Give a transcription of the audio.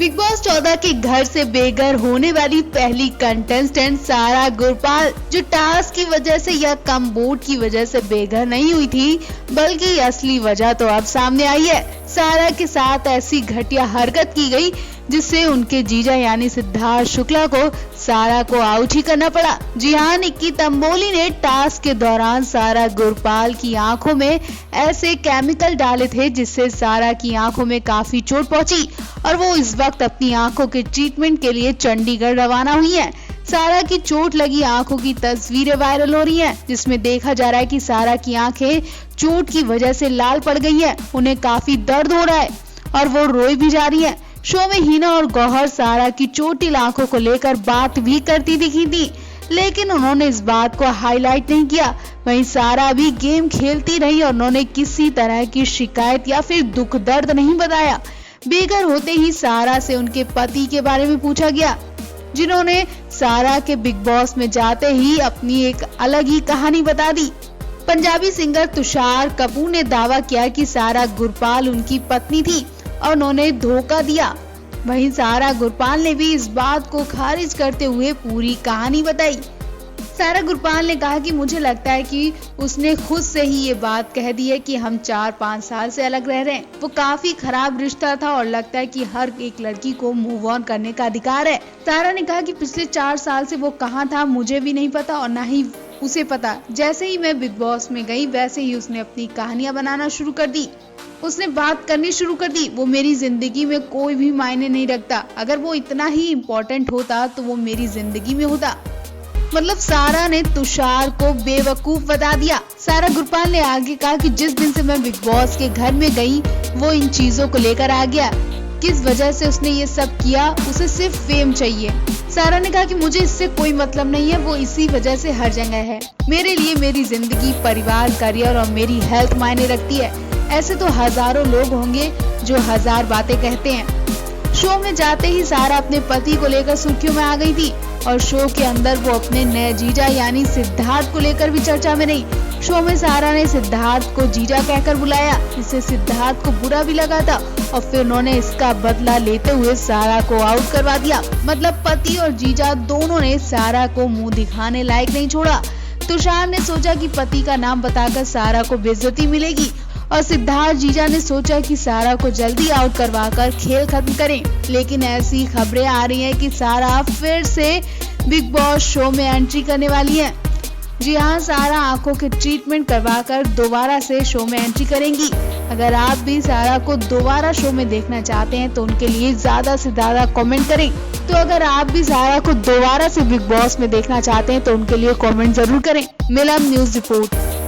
Big boss 14 के घर से बेघर होने वाली पहली कंटेस्टेंट सारा गुरपाल, जो टास्क की वजह से या कम वोट की वजह से बेघर नहीं हुई थी, बल्कि असली वजह तो अब सामने आई है। सारा के साथ ऐसी घटिया हरकत की गई जिससे उनके जीजा यानी सिद्धार्थ शुक्ला को सारा को आउट ही करना पड़ा। जी हाँ, निक्की तंबोली ने टास्क के दौरान सारा गुरपाल की आंखों में ऐसे केमिकल डाले थे जिससे सारा की आंखों में काफी चोट पहुंची और वो इस वक्त अपनी आंखों के ट्रीटमेंट के लिए चंडीगढ़ रवाना हुई है। सारा की चोट लगी आंखों की तस्वीरें वायरल हो रही हैं, जिसमें देखा जा रहा है कि सारा की आंखें चोट की वजह से लाल पड़ गई है, उन्हें काफी दर्द हो रहा है और वो रोई भी जा रही है। शो में हिना और गौहर सारा की चोटिल आंखों को लेकर बात भी करती दिखी थी, लेकिन उन्होंने इस बात को हाईलाइट नहीं किया। वहीं सारा भी गेम खेलती रही और उन्होंने किसी तरह की शिकायत या फिर दुख दर्द नहीं बताया। बेघर होते ही सारा से उनके पति के बारे में पूछा गया, जिन्होंने सारा के बिग बॉस में जाते ही अपनी एक अलग ही कहानी बता दी। पंजाबी सिंगर तुषार कपूर ने दावा किया कि सारा गुरपाल उनकी पत्नी थी और उन्होंने धोखा दिया। वहीं सारा गुरपाल ने भी इस बात को खारिज करते हुए पूरी कहानी बताई। सारा गुरपाल ने कहा कि मुझे लगता है कि उसने खुद से ही ये बात कह दी है कि हम 4-5 साल से अलग रह रहे हैं। वो काफी खराब रिश्ता था और लगता है कि हर एक लड़की को मूव ऑन करने का अधिकार है। सारा ने कहा कि पिछले 4 साल से वो कहाँ था मुझे भी नहीं पता और ना ही उसे पता। जैसे ही मैं बिग बॉस में गई वैसे ही उसने अपनी कहानियां बनाना शुरू कर दी, उसने बात करनी शुरू कर दी। वो मेरी जिंदगी में कोई भी मायने नहीं रखता, अगर वो इतना ही इम्पोर्टेंट होता तो वो मेरी जिंदगी में होता। मतलब सारा ने तुषार को बेवकूफ बता दिया। सारा गुरपाल ने आगे कहा कि जिस दिन से मैं बिग बॉस के घर में गई वो इन चीजों को लेकर आ गया, किस वजह से उसने ये सब किया, उसे सिर्फ फेम चाहिए। सारा ने कहा कि मुझे इससे कोई मतलब नहीं है, वो इसी वजह से हर जगह है। मेरे लिए मेरी जिंदगी, परिवार, करियर और मेरी हेल्थ मायने रखती है। ऐसे तो हजारों लोग होंगे जो 1000 बातें कहते हैं। शो में जाते ही सारा अपने पति को लेकर सुर्खियों में आ गई थी और शो के अंदर वो अपने नए जीजा यानी सिद्धार्थ को लेकर भी चर्चा में रही। शो में सारा ने सिद्धार्थ को जीजा कहकर बुलाया, जिससे सिद्धार्थ को बुरा भी लगा था और फिर उन्होंने इसका बदला लेते हुए सारा को आउट करवा दिया। मतलब पति और जीजा दोनों ने सारा को मुंह दिखाने लायक नहीं छोड़ा। तुषार ने सोचा कि पति का नाम बताकर सारा को बेइज्जती मिलेगी और सिद्धार्थ जीजा ने सोचा कि सारा को जल्दी आउट करवाकर खेल खत्म करें। लेकिन ऐसी खबरें आ रही हैं कि सारा फिर से बिग बॉस शो में एंट्री करने वाली है। जी हाँ, सारा आंखों के ट्रीटमेंट करवाकर दोबारा से शो में एंट्री करेंगी। अगर आप भी सारा को दोबारा शो में देखना चाहते हैं तो उनके लिए ज्यादा से ज्यादा कमेंट करें। तो अगर आप भी सारा को दोबारा से बिग बॉस में देखना चाहते हैं तो उनके लिए कमेंट जरूर करें। Milam news report.